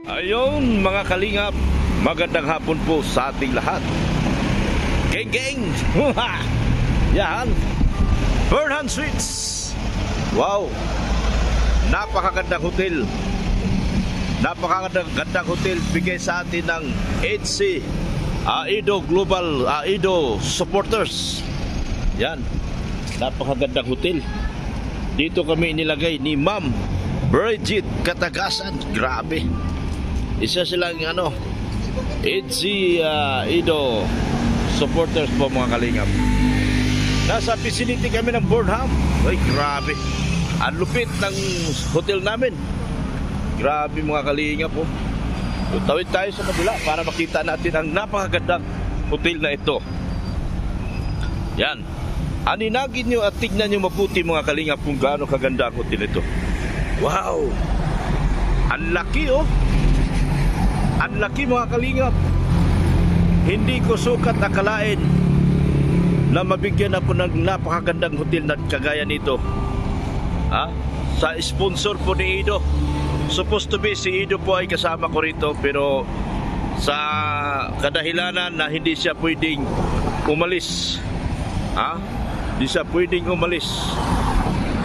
Ayun mga kalingap, magandang hapon po sa ating lahat. Geng geng! Yan, Burnham Suites. Wow, napakagandang hotel. Napakagandang hotel. Bigay sa atin ng HC Aido Global Aido Supporters. Yan, napakagandang hotel. Dito kami nilagay ni Ma'am Bridget Katagasan. Grabe, isa silang HC Aido Supporters po mga kalingap. Nasa vicinity kami ng Burnham. Ay grabe, ang lupit ng hotel namin. Grabe mga kalingap po. Tawid tayo sa kabila para makita natin ang napakagandang hotel na ito. Yan, aninagin nyo at tignan nyo mabuti mga kalingap kung gaano kaganda ang hotel ito. Wow, ang laki oh. Ang laki mga kalingap. Hindi ko sukat akalain na mabigyan ako ng napakagandang hotel na kagaya nito. Sa sponsor po ni Ido. Supposed to be si Ido po ay kasama ko rito, pero sa kadahilanan na hindi siya pwedeng umalis. Hindi siya pwedeng umalis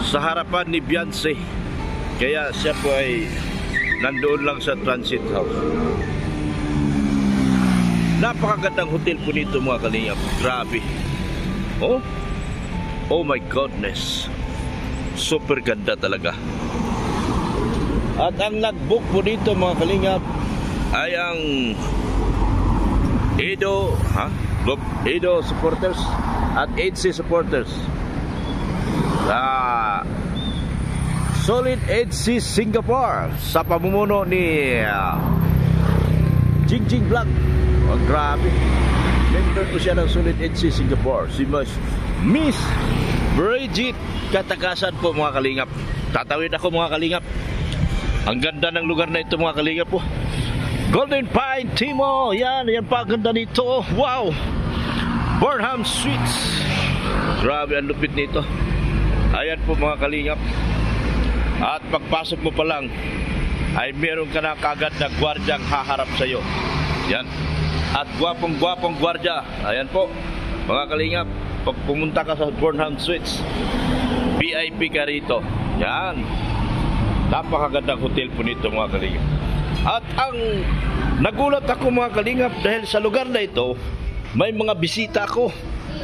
sa harapan ni Beyonce. Kaya siya po ay nandoon lang sa transit house. Napakagandang hotel po nito mga kalingap. Grabe. Oh my goodness. Super ganda talaga. At ang nag-book po dito mga kalingap ay ang Aido Aido Supporters at HC Supporters. Solid HC Singapore sa pamumuno ni Jingjing Vlog. Oh, grabe. Member po siya ng Solid HC Singapore. Si Miss Bridget Katagasan po mga kalingap. Tatawid ako mga kalingap. Ang ganda ng lugar na ito mga kalingap po. Golden Pine Timo. Yan pa ganda nito. Wow, Burnham Suites. Grabe ang lupit nito. Ayan po mga kalingap. At pagpasok mo pa lang ay meron ka na kagad na gwardyang haharap sa iyo. Yan. At gwapong gwardya. Ayan po mga kalingap. Pag pumunta ka sa Burnham Suites, VIP ka rito. Yan, napakagandang hotel po nito mga kalingap. At ang nagulat ako mga kalingap dahil sa lugar na ito may mga bisita ko.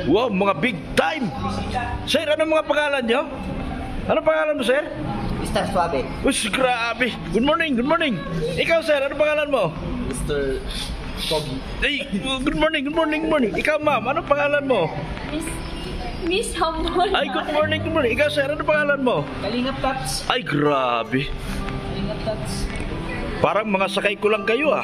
Wow, mga big time. Sir, ano mga pangalan nyo? Ano pangalan mo, sir? Mr. Suave. Uy, grabe. Good morning, good morning. Ikaw, sir, ano pangalan mo? Mr. Pogi. Hey, good morning, good morning, good morning. Ikaw, ma'am, ano pangalan mo? Miss Humble. Ay, good morning, good morning. Ikaw, sir, ano pangalan mo? Kalingap Tats. Ay, grabe. Kalingap Tats. Parang mga sakay ko lang kayo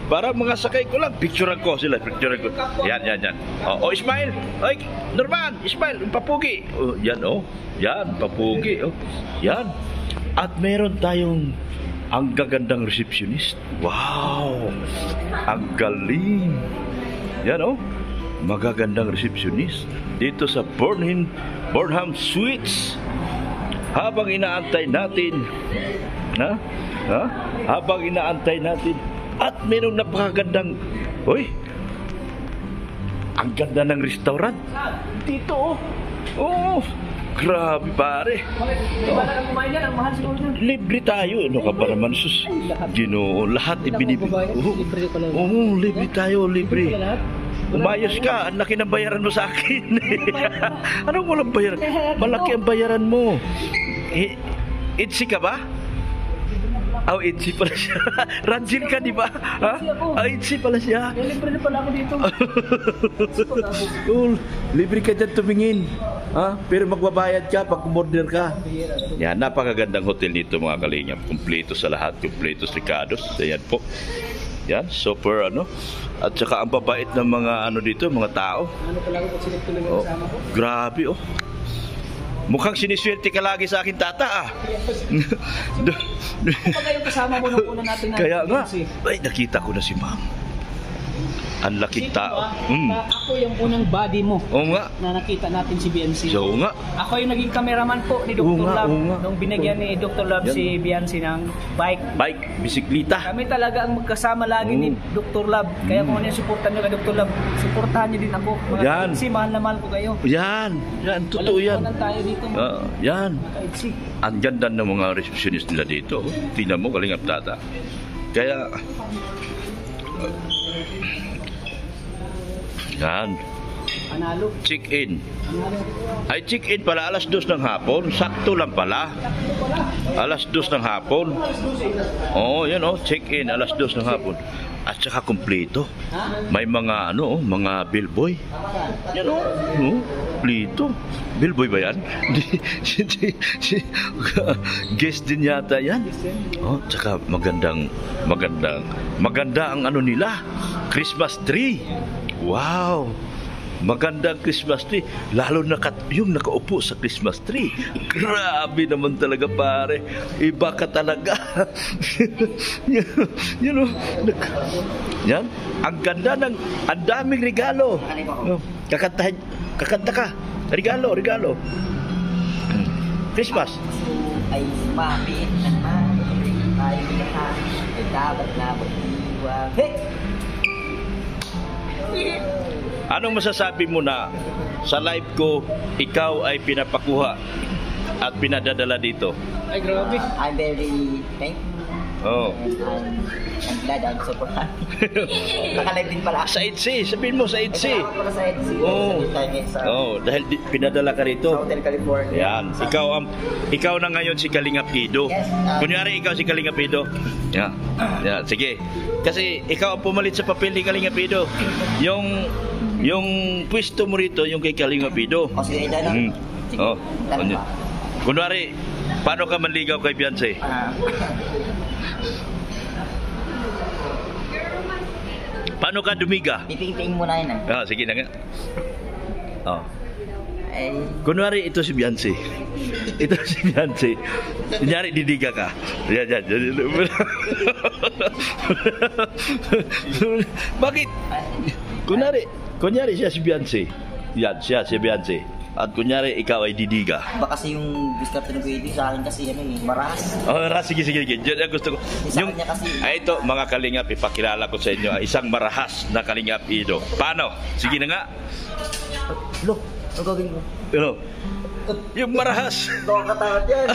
parang mga sakay ko lang. Picturean ko sila, picturean ko. Yan. Oh, Ismail. Ay, Norman, Ismail, papugi. Oh, yan, oh. Yan, papugi. Oh. Yan. At meron tayong ang gagandang receptionist. Wow, ang galing. Yan, oh. Magagandang receptionist dito sa Burnham Suites. Habang inaantay natin, habang inaantay natin, at mayroong napakagandang, ang ganda ng restaurant dito, oh, grabe pare. Libre tayo, ano ka ba naman, sus, Ginoo, lahat ibinibigay. Libre tayo, libre. Umayos ka, ang laki ng bayaran mo sa akin. Anong walang bayaran? Malaki ang bayaran mo. Itzy ka ba? Oh, Itzy pala siya. Ranjin ka, di ba? Itzy pala siya. Libre na pala ako dito. Libre ka dyan tumingin. Pero magbabayad ka pag umorder ka. Yan, napakagandang hotel dito mga kalingap. Kumpleto sa lahat, kumpleto sa Ricardos. Ayan po. Yan, super At saka ang babait ng mga dito, mga tao. Ano pala ako pag siniptuloy mo kasama ko? Grabe Mukhang siniswerte ka lagi sa akin, tata Kapag yung kasama mo nung una natin Kaya nga, ay nakita ko na si ma'am. Ang laking tao. Ako yung unang body mo Oo nga. na nakita natin si BNC. So nga. Ako yung naging cameraman po ni Dr. Oo nga, Love oo nga. nung binigyan ni Dr. Love Yan. si BNC ng bike. Bike, bisikleta. Kami talaga ang magkasama lagi ni Dr. Love. Kaya kung ano yung supportan nyo kay Dr. Love, supportahan nyo din ako. Mga Yan. Kasi mahal na mahal ko kayo. Yan, totoo yan. Walang tayo dito. Yan. Kaitsi. Ang ganda ng mga receptionist nila dito. Tingnan mo, Kalingap Tata. Kaya, yan, Panalo. check-in. Panalo. Ay, check-in pala, alas 2 ng hapon. Sakto lang pala. Alas 2 ng hapon. Oo, yan o, check-in, alas 2 ng hapon. At saka kumpleto. May mga, mga bellboy. Yan o, kumpleto. Bellboy ba yan? Guest din yata yan. Oh, tsaka maganda ang ano nila. Christmas tree. Wow. Maganda ang Christmas tree. Lalo na yung nakaupo sa Christmas tree. Grabe naman talaga, pare. Iba ka talaga. you know, yan. Ang ganda ang daming regalo. Kakanta ka. Regalo. Christmas. Ay sumapit ng mami, tayo lahat ay dapat na magdiwang. Hey! Anong masasabi mo na sa live ko, ikaw ay pinapakuha at pinadadala dito? Ay, grabe. I'm very thankful. Oh. I'm glad I'm so proud. Nakalive din pala. Sa EDC, sabihin mo sa EDC. Salamat pala sa EDC. Oo. Sa Dahil pinadala ka rito. Hotel California. Yan. Ikaw na ngayon si Kalingap Ido. Yes. Kunyari ikaw si Kalingap Ido. Yeah. Yeah, sige. Kasi ikaw ang pumalit sa papel ni Kalingap Ido. Yung pwesto mo rito, yung kay Kalingap Ido. O sige, Idano. Sige. Oh. Tanong pa. Kunwari, paano ka manligaw kay Beyonce? Paano ka dumiga? Piping-ping muna yun Sige na nga. Oh. Ay, Kunwari, ito si Beyonce. Ito si Beyonce. Kunyari, didiga ka. Yan. Bakit? Kunyari siya si Beyonce. Yan, siya si Beyonce. At kunyari, ikaw ay didiga. ba kasi yung description ng video sa akin kasi maras. Sige. Diyan gusto ko. Sa kanya kasi- Ito, mga Kalingap, ipakilala ko sa inyo. Isang marahas na Kalingap Ido. Paano? Sige na nga. Look, ang gagawin ko. Yung marahas. Nakakatakot yan.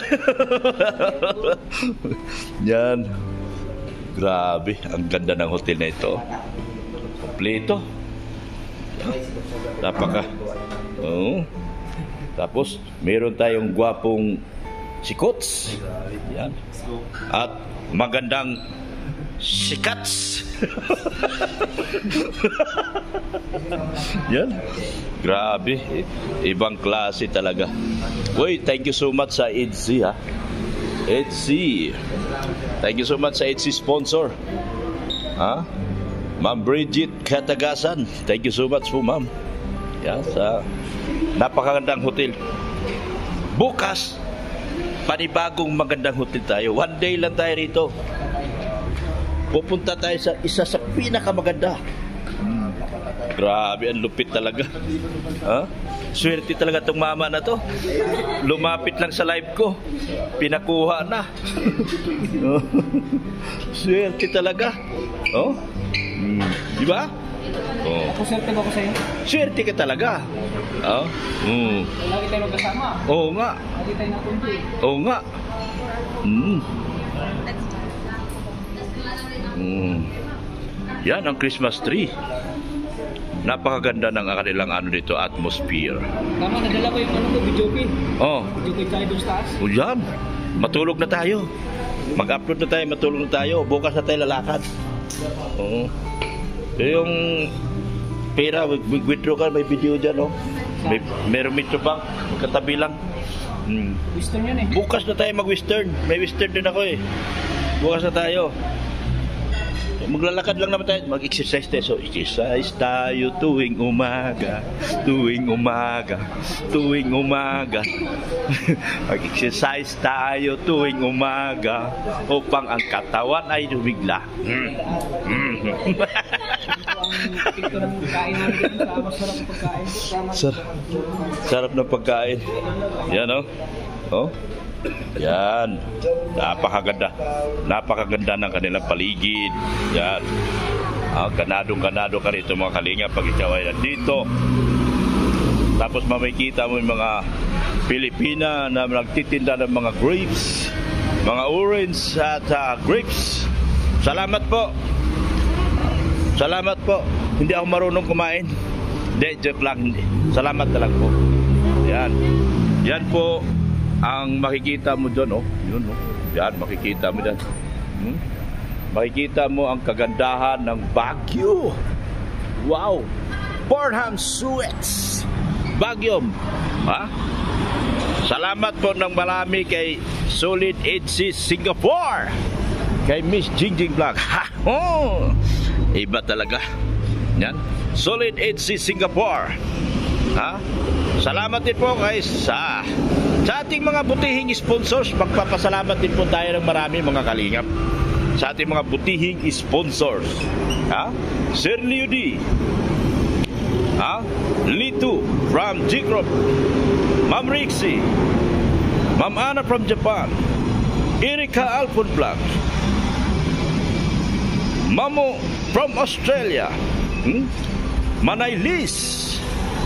Yan. Grabe, ang ganda ng hotel na ito. Kompleto. Oo. Tapos, meron tayong gwapong sikots. Yan. At magandang sikats. Yan. Grabe. Ibang klase talaga. Uy, thank you so much sa EDC, ha. EDC. Thank you so much sa EDC sponsor. Ma'am Bridget Katagasan. Thank you so much po, ma'am. Yan, sa napakagandang hotel. Bukas, panibagong magandang hotel tayo. One day lang tayo rito. Pupunta tayo sa isa sa pinakamaganda. Grabe, ang lupit talaga. Swerte talaga tong mama na to. Lumapit lang sa live ko. Pinakuha na. Swerte talaga. Di ba? Ako swerte ba ako sa'yo? Swerte ka talaga. Lagi tayo magkasama. Oo nga. Lagi tayo nakumpli. Oo nga. Yan ang Christmas tree. Napakaganda ng kanilang dito, atmosphere. Tama, nadala ko yung video game. Video game tayo doon sa taas. O yan, matulog na tayo. Mag-upload na tayo, matulog na tayo. Bukas na tayo lalakad. Oo. Yung pera, withdraw ka, may video dyan, Meron Metrobank, katabi lang. Western yun Bukas na tayo mag-western. May western din ako Bukas na tayo. Maglalakad lang naman tayo. Mag-exercise tayo. So, exercise tayo tuwing umaga. Mag-exercise tayo tuwing umaga upang ang katawan ay lumigla. epekto ng kain namin dito sa masarap na pagkain. Sarap ng pagkain. Yan, oh. Oh. Yan. Napakaganda. Napakaganda ng kanilang paligid. Yan. Ganadong-ganado ka rito mga kalinga pag ikaw ay nandito. Tapos makikita mo yung mga Pilipina na nagtitinda ng mga grapes, mga orange at grapes. Salamat po. Salamat po. Hindi ako marunong kumain. Hindi, joke lang. Salamat na lang po. Yan. Yan po ang makikita mo doon, oh. Yun, oh. Yan, makikita mo doon. Makikita mo ang kagandahan ng Baguio. Wow. Burnham Suites. Baguio. Ha? Salamat po ng marami kay Solid HC Singapore. Kay Miss Jingjing Vlog. Ha! Oh! Iba talaga. Yan. Solid HC Singapore. Ha? Salamat din po kay sa ating mga butihing sponsors. Magpapasalamat din po tayo ng marami mga kalingap. Sa ating mga butihing sponsors. Ha? Sir Leo D. Ha? Litu from G-Group. Ma'am Rixie. Ma'am Ana from Japan. Erika Alfon Vlog. Mamo from Australia. Manay Liz.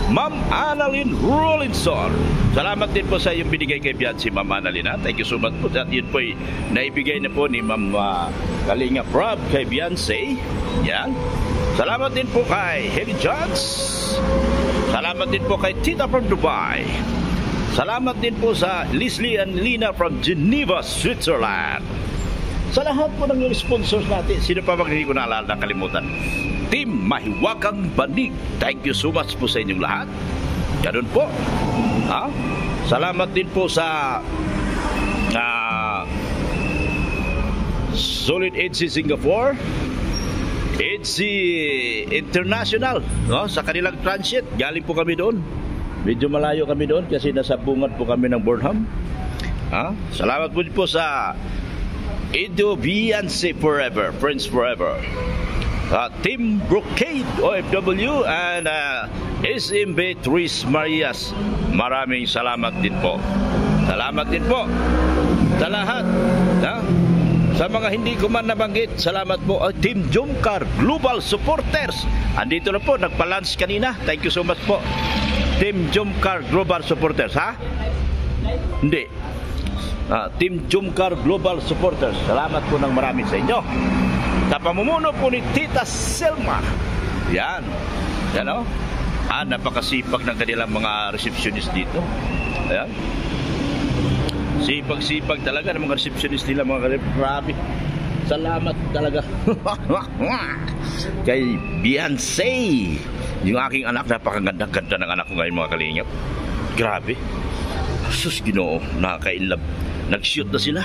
Ma'am Annalyn Rollinson. Salamat din po sa iyong binigay kay Biancy, Ma'am Annalyn. Thank you so much po. At yun po ay naibigay na po ni Ma'am Kalinga Prab kay Biancy. Yan. Salamat din po kay Heavy Johns. Salamat din po kay Tita from Dubai. Salamat din po sa Leslie and Lina from Geneva, Switzerland. Sa lahat po ng sponsors natin, sino pa bang hindi ko naalala na kalimutan? Team Mahiwagang Banig. Thank you so much po sa inyong lahat. Ganun po. Ha? Salamat din po sa Solid HC Singapore, HC International, no? Sa kanilang transit. Galing po kami doon. Medyo malayo kami doon kasi nasa bungad po kami ng Burnham. Ha? Salamat po sa Edo Beyonce Forever, Friends Forever. Team Brocade OFW and SMB Tris Marias. Maraming salamat din po. Salamat din po sa lahat. Ha? Sa mga hindi ko man nabanggit, salamat po. Team Jomcar Global Supporters. Andito na po, nagpa-lunch kanina. Thank you so much po. Team Jomcar Global Supporters, ha? Hindi. Team Jomcar Global Supporters. Salamat po ng marami sa inyo. Sa pamumuno po ni Tita Selma. Yan. Yan, o. Napakasipag ng kanilang mga receptionist dito. Ayan. Sipag-sipag talaga ng mga receptionist nila, mga kalingap. Grabe. Salamat talaga. Kay Beyonce. Yung aking anak, napakaganda-ganda ng anak ko ngayon, mga kalingap. Grabe. Sus, Ginoo, nakaka-inlove. Nag-shoot na sila.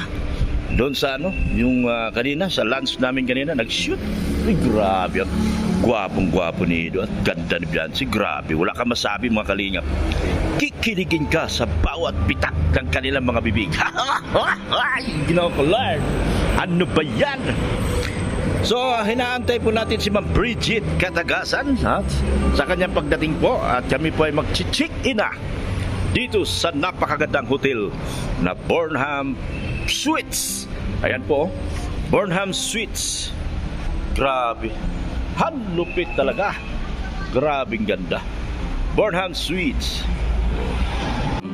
Doon sa yung kanina, sa lunch namin kanina, nag-shoot. Ay, grabe. Gwapong-gwapo ni Ido at ganda ni Beyonce. Grabe, wala ka masabi mga kalingap. Kikiligin ka sa bawat bitak ng kanilang mga bibig. Ginoo ko, Lord. Ano ba yan? So, hinaantay po natin si Ma'am Bridget Katagasan sa kanyang pagdating po. At kami po ay mag-check-in na dito sa napakagandang hotel na Burnham Suites. Ayan po, Burnham Suites. Grabe. Hanlupit talaga. Grabing ganda. Burnham Suites.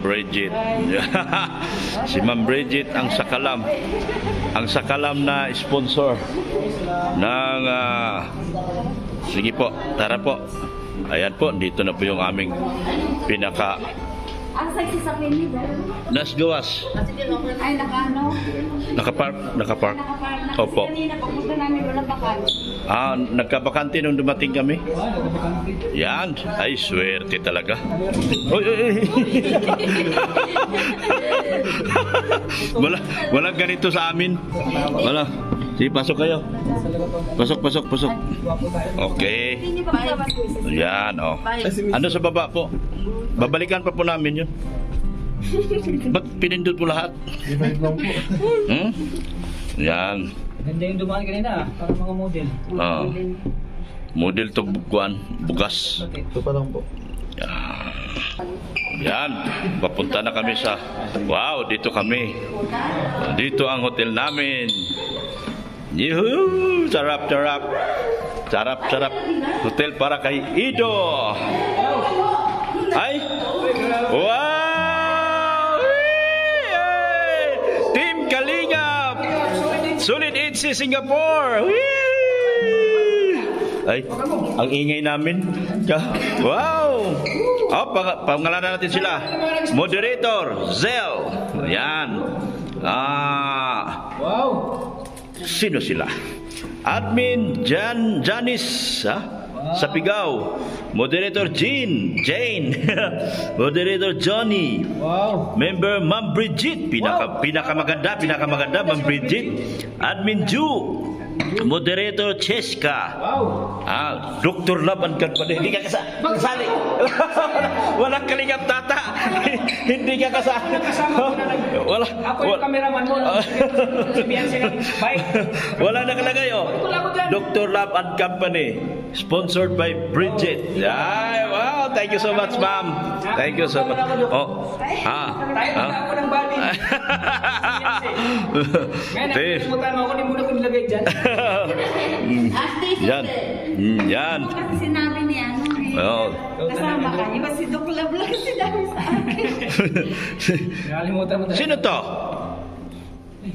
Bridget. Si Ma'am Bridget ang sakalam. Ang sakalam na sponsor ng sige po, tara po. Ayan po, dito na po yung aming pinaka Ang sexy sa clinic. Nas gawas. Ay, naka-ano? Nakapark. Nakapark na. Kasi Opo. kanina, pagpunta namin, wala bakante. Nagkabakante nung dumating kami. Yan. Ay, swerte talaga. Oy, oy, oy. Walang ganito sa amin. Wala. Sige, pasok kayo. Pasok. Okay. Hindi pa magkabas. Yan, oh. Ano sa baba po? Babalikan pa po namin yun. Ba't pinindot po lahat? Yan. Ganda yung dumaan kanina, para mga model. Model to bugas. Ito pa lang po. Yan, papunta na kami sa, wow, dito kami. Dito ang hotel namin. Yuhu, sarap. Sarap. Hotel para kay Ido. Ay, wow! Yay! Team Kalingap! Solid HC Singapore! Whee! Ay, ang ingay namin. Wow! Oh, pangalanan natin sila. Moderator, Zel. Yan. Wow! Sino sila? Admin Janice, Sapigaw. Moderator Jane. Moderator Johnny. Wow! Member Ma'am Bridget. Pinakamaganda, Ma'am Bridget. Admin Ju. Moderator Cheska. Wow! Dr. Laban ka pa. Hindi ka kasali. Walang kalingap tata. Hindi ka kasali. Wala. Ako yung cameraman mo. Sabihan siya ng bike. Wala nakalagay, oh. Dr. Lab and Company. Sponsored by Bridget. Ay, wow. Thank you so much, ma'am. Thank you so much. Oh. Tayo na ako ng body. Kaya nakalimutan mo ako, hindi mo na ko nilagay dyan. Yan. Yan. Kasi sinabi ni ano eh. Oh. Kasama ka. Iba si Doc Lab lang sinabi sa akin. Nakalimutan mo tayo. Sino to?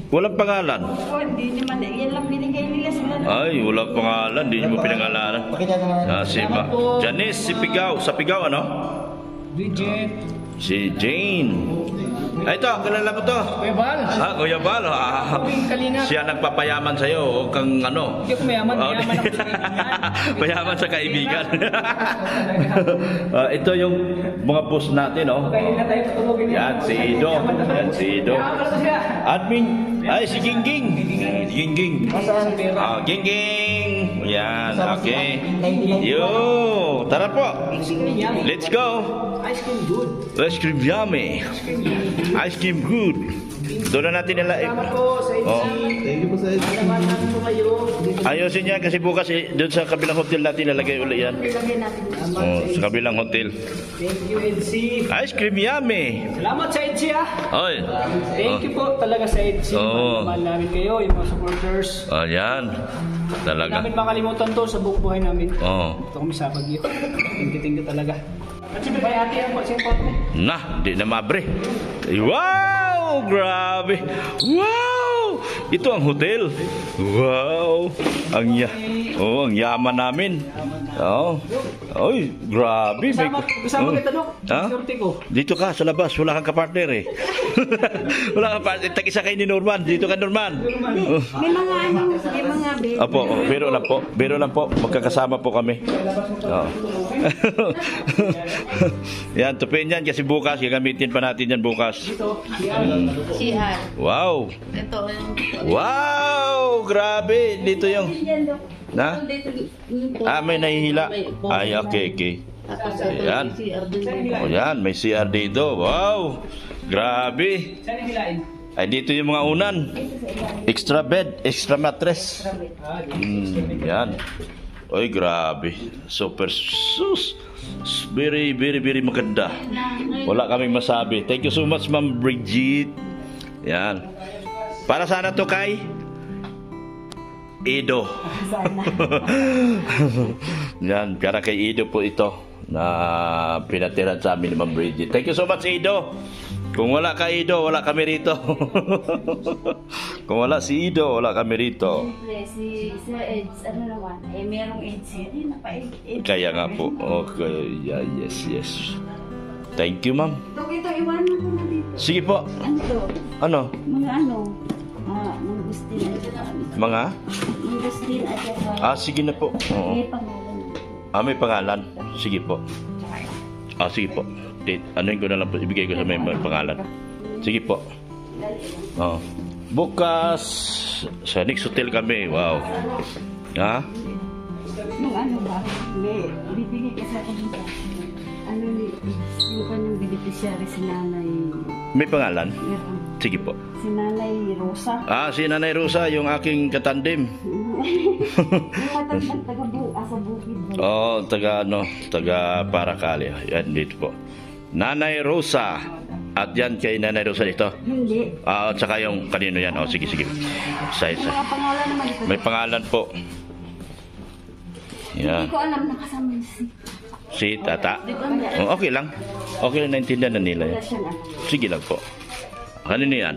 Walang pangalan. Oh, hindi naman. Yan lang binigay nila sila. Ay, walang pangalan. Hindi niyo mo pinangalanan. Pakita naman. Si Janice, Sapigaw, ano? Bridget. Si Jane. Ay, ito, kilala mo to. Kuya Bal. Kuya Bal. Kalingap. Siya nagpapayaman sa'yo. Huwag kang ano. Hindi ako mayaman. Mayaman ako sa kaibigan. Payaman sa kaibigan. Ito yung mga boss natin, oh. Kaya na tayo tutulogin niya. Yan, si Ido. Admin. Ay, si Gingging. Gingging. Gingging. Yan, okay. Yo, tara po. Let's go. Ice cream good. Ice cream yummy. Ice cream good. Doon na natin nila. Salamat po sa inyo. Oh. Thank you po sa inyo. Salamat natin po kayo. Ayusin yan kasi bukas doon sa kabilang hotel natin lalagay ulit yan. Ilagay natin. Oh, sa kabilang hotel. Thank you, EDC. Ice cream yummy. Salamat sa EDC, ah. Oy. Thank you po talaga sa EDC. Oo. Mahal namin kayo, yung mga supporters. Ayan. Hindi Talaga. namin makalimutan to sa buong buhay namin. Oh. Ito kami sa Baguio. Thank you talaga. At siyempre, ate ang po. Nah, di na mabre. Wow! Grabe. Wow! Ito ang hotel. Wow! Ang yaman namin. Oh. Oy, grabe. Kasama kita, Dok. Ha? Security ko. Dito ka sa labas, wala kang kapartner eh. Wala kang partner. Tag-isa kayo ni Norman. Dito ka, Norman. Oh. May mga ano, may mga baby. Apo, biro lang po. Magkakasama po kami. Oh. Yan, tupiin yan kasi bukas. Gagamitin pa natin yan bukas. CR. Wow! Ito yung... Wow! Grabe! Dito yung... Yan, Dok. Na? May nahihila. Ay, okay. Tapos Ayan. ito yung CR din. O yan, may CR dito. Wow! Grabe! Saan yung hilain? Ay, dito yung mga unan. Extra bed, extra mattress. Yan. Oy, grabe. Super sus. Very maganda. Wala kaming masabi. Thank you so much, Ma'am Bridget. Yan. Para sana to kay Ido. Yan, para kay Ido po ito na pinatiran sa amin ni Ma'am Bridget. Thank you so much, Ido. Kung wala ka Ido, wala kami rito. Kung wala si Ido, wala kami rito. Siyempre, si Sir Eds, ano naman, merong Eds yun. Kaya nga po. Okay, yeah, yes. Thank you, ma'am. Dok, ito, iwanan ko na dito. Sige po. Ano to? Ano? Mga ano? Mangustin at saka ano. Mga? Mangustin at saka... Sige na po. Oo. May pangalan. May pangalan. Sige po. Sige po. Date. Anuin ko na lang po. Ibigay ko sa may pangalan. Sige po. Bukas sa next hotel kami. Wow. Ha? Yung ano ba? May bibigay ka sa akin dito. Ano ni... Yung kanyang beneficiary si Nanay... May pangalan? Meron. Sige po. Si Nanay Rosa. Si Nanay Rosa, yung aking katandem. Yung matandang taga-buang. nasa bukid. Taga Paracali. Yan dito po. Nanay Rosa. At yan kay Nanay Rosa dito. Hindi. At saka yung kanino yan. Sige. Isa. Mga pangalan naman ito. May pangalan po. Yan. Hindi ko alam nakasama Si Tata. Hindi ko alam. Okay lang. Okay lang, naintindihan na nila Wala yan. siyang alam. Sige lang po. Kanino yan?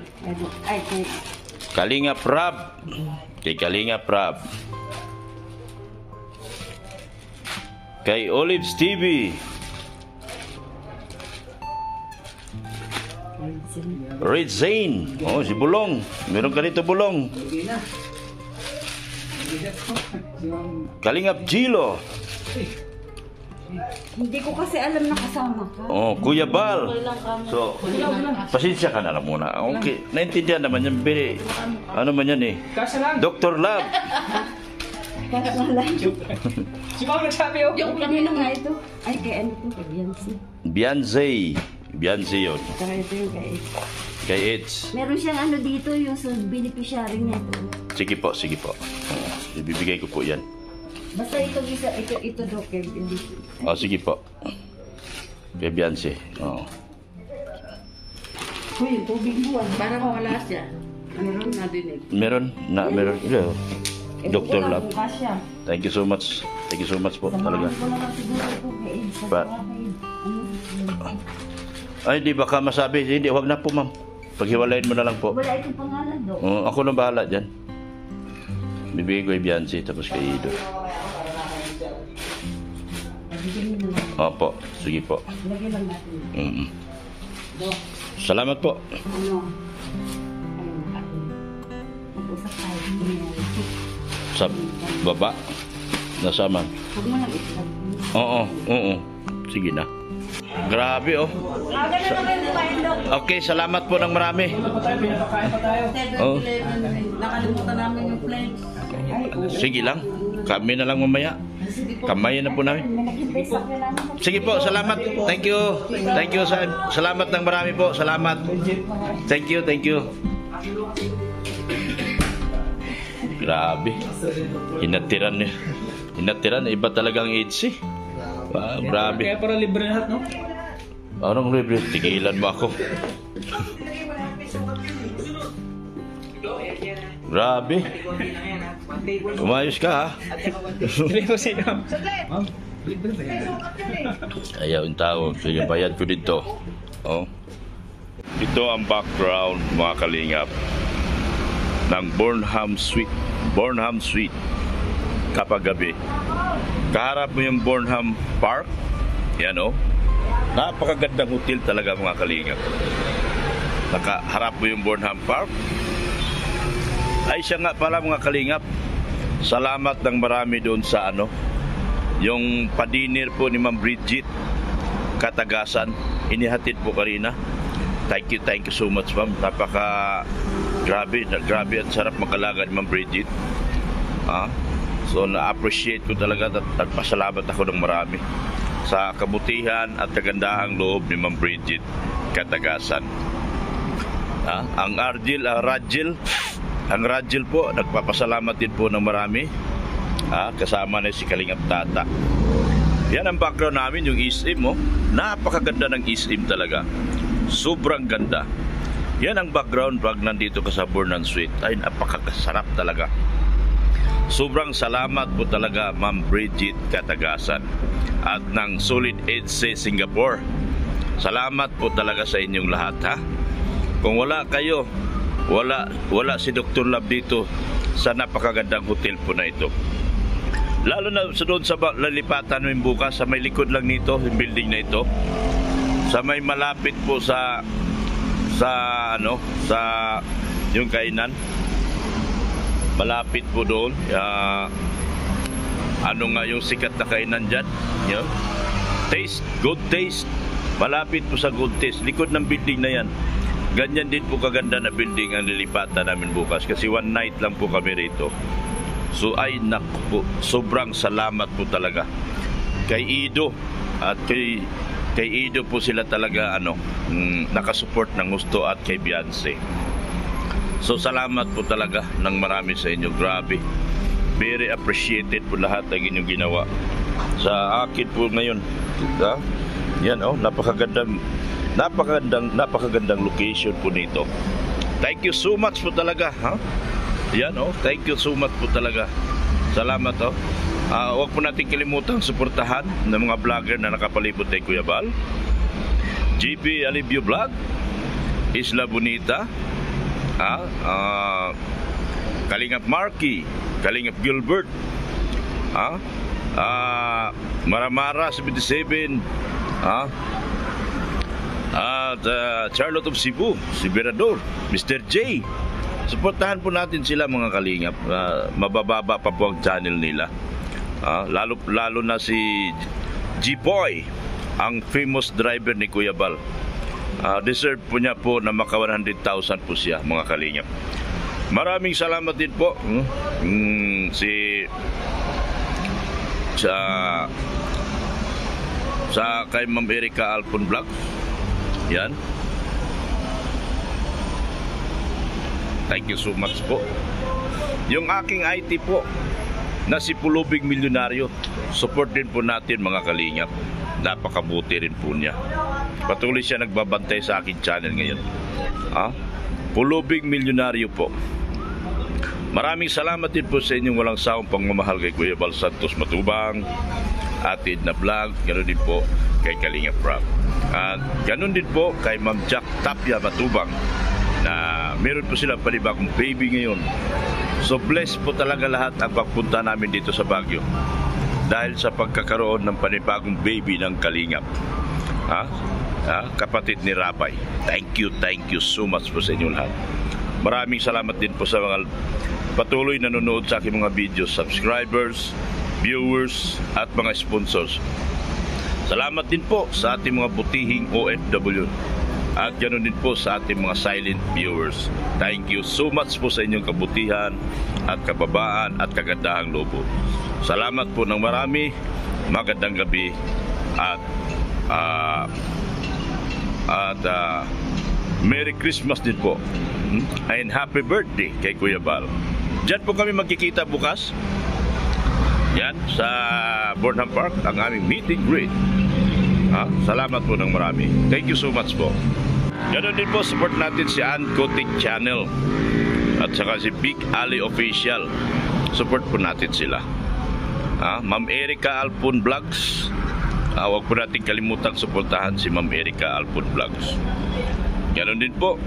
Ay, kay Kalinga Prab. Kay Kalinga Prab. Kay Olives TV. Red Zane. Si Bulong. Meron ka dito, Bulong. Kalingap Gilo. Hindi ko kasi alam nakasama ka. Kuya Bal. So, pasensya ka na lang muna. Okay, naintindihan naman yan. Ano man yan eh. Dr. Lab. Si Mama nagsabi oh. Yung kanino nga ito? Ay, kay ano ito? Kay Beyonce. Beyonce yun. Saka ito yung kay Kay Eds. Meron siyang ano dito, yung sa beneficiary niya ito. Sige po. Ibibigay ko po yan. Basta ito, ito do, kay Beyonce. Sige po. Kay Beyonce. Uy, yung tubig buwan. Parang wala siya. Meron na dinig. Meron. Yeah. Dr. Lab. Siya. Thank you so much. Thank you so much po talaga. Ko na lang siguro ito kay Ed. Ay, di baka masabi. Hindi, wag na po, ma'am. Paghiwalayin mo na lang po. Wala itong pangalan do. Ako na bahala dyan. Bibigay ko kay Beyonce tapos kay Ido. Bigyan mo na lang. Opo, sige po. Lagyan lang natin. Do. Salamat po. Ano? Mag-usap tayo. Sa baba. Nasama. Huwag mo lang ito. Oo. Sige na. Grabe Okay, salamat po ng marami. Nakalimutan namin yung pledge. Sige lang. Kami na lang mamaya. Kamayan na po namin. Sige po, salamat. Thank you. Salamat ng marami po. Salamat. Thank you. Grabe. Hinatiran. Iba talagang AIDS eh. Wow, grabe. Kaya para libre lahat, no? Anong libre? Tigilan mo ako. Grabe. Umayos ka ha. Libre ko siya. Ayaw yung tao. Sige, bayad ko dito. Ito ang background, mga kalingap, ng Burnham Suite kapag gabi. Kaharap mo yung Burnham Park. Yan napakagandang hotel talaga, mga kalingap. Nakaharap mo yung Burnham Park. Ay siya nga pala, mga kalingap, salamat ng marami doon sa yung padinir po ni Ma'am Bridget Katagasan. Inihatid po kanina. Thank you so much, ma'am. Grabe at sarap makalaga ni Ma'am Bridget. So na-appreciate ko talaga at nagpasalamat ako ng marami sa kabutihan at kagandahang loob ni Ma'am Bridget Katagasan. Ang Rajil po, nagpapasalamat din po ng marami. Kasama na si Kalingap Tata. Yan ang background namin, yung ISIM. Napakaganda ng ISIM talaga. Sobrang ganda. Yan ang background pag nandito ka sa Burnham Suite. Ay, napakasarap talaga. Sobrang salamat po talaga, Ma'am Bridget Katagasan at ng Solid EDSE Singapore. Salamat po talaga sa inyong lahat, ha. Kung wala kayo, wala si Dr. Lab dito sa napakagandang hotel po na ito. Lalo na doon sa lalipatan mo bukas, sa may likod lang nito, yung building na ito. Sa may malapit po sa yung kainan. Malapit po doon. Yung sikat na kainan dyan? Good Taste. Malapit po sa Good Taste. Likod ng building na yan. Ganyan din po kaganda na building ang lilipatan namin bukas. Kasi one night lang po kami rito. So ay naku po. Sobrang salamat po talaga. Kay Ido. At kay Ido po sila talaga nakasupport ng gusto at kay Beyonce. So salamat po talaga ng marami sa inyo. Grabe. Very appreciated po lahat ng inyong ginawa sa akin po ngayon. Yan, napakagandang location po nito. Thank you so much po talaga. Yan, thank you so much po talaga. Salamat. Huwag po natin kalimutang suportahan ng mga vlogger na nakapalibot kay Kuya Bal. GP Alivio Vlog, Isla Bonita, Kalingap Marky, Kalingap Gilbert, Maramara 77, at Charlotte of Cebu, si Berador, Mr. J. Suportahan po natin sila mga kalingap. Mabababa pa po ang channel nila. Lalo na si G-Boy, ang famous driver ni Kuya Bal. Deserve po niya po na maka 100,000 po siya mga kalingap. Maraming salamat din po sa kay Ma'am Erica Alpon Vlog. Yan. Thank you so much po. Yung aking IT po na si Pulubing Milyonaryo, support din po natin mga kalingap. Napakabuti rin po niya. Patuloy siya nagbabantay sa aking channel ngayon. Pulubing Milyonaryo po. Maraming salamat din po sa inyong walang sawang pagmamahal kay Kuya Bal Santos Matubang, Atid na Vlog, ganoon din po kay Kalingap Rob. At ganoon din po kay Ma'am Jack Tapia Matubang na meron po silang panibagong baby ngayon. So blessed po talaga lahat ang pagpunta namin dito sa Baguio dahil sa pagkakaroon ng panibagong baby ng Kalingap. Kapatid ni Rapay. Thank you so much po sa inyong lahat. Maraming salamat din po sa mga patuloy nanonood sa aking mga videos, subscribers, viewers, at mga sponsors. Salamat din po sa ating mga butihing OFW. At ganoon din po sa ating mga silent viewers. Thank you so much po sa inyong kabutihan at kababaan at kagandahang loob. Salamat po ng marami. Magandang gabi at Merry Christmas din po. And happy birthday kay Kuya Bal. Diyan po kami magkikita bukas. Yan, sa Burnham Park, ang aming meeting greet. Salamat po ng marami. Thank you so much po. Ganon din po, support natin si Ann Kotik Channel at saka si Big Ali Official. Support po natin sila. Ma'am Erica Alpon Vlogs. Huwag po natin kalimutang suportahan si Ma'am Erica Alpon Vlogs. Ganon din po.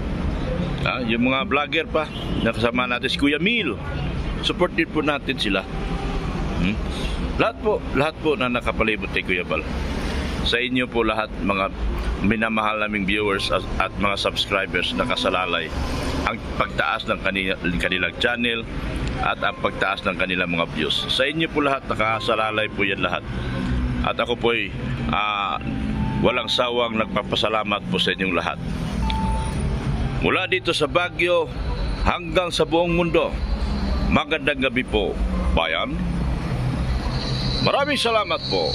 Yung mga vlogger pa, nakasama natin si Kuya Mil. Support din po natin sila. Lahat po na nakapalibot kay Kuya Bal. Sa inyo po lahat mga minamahal naming viewers at mga subscribers na kasalalay ang pagtaas ng kanilang channel at ang pagtaas ng kanilang mga views. Sa inyo po lahat nakasalalay po yan lahat. At ako po ay walang sawang nagpapasalamat po sa inyong lahat. Mula dito sa Baguio hanggang sa buong mundo, magandang gabi po, bayan. Maraming salamat po.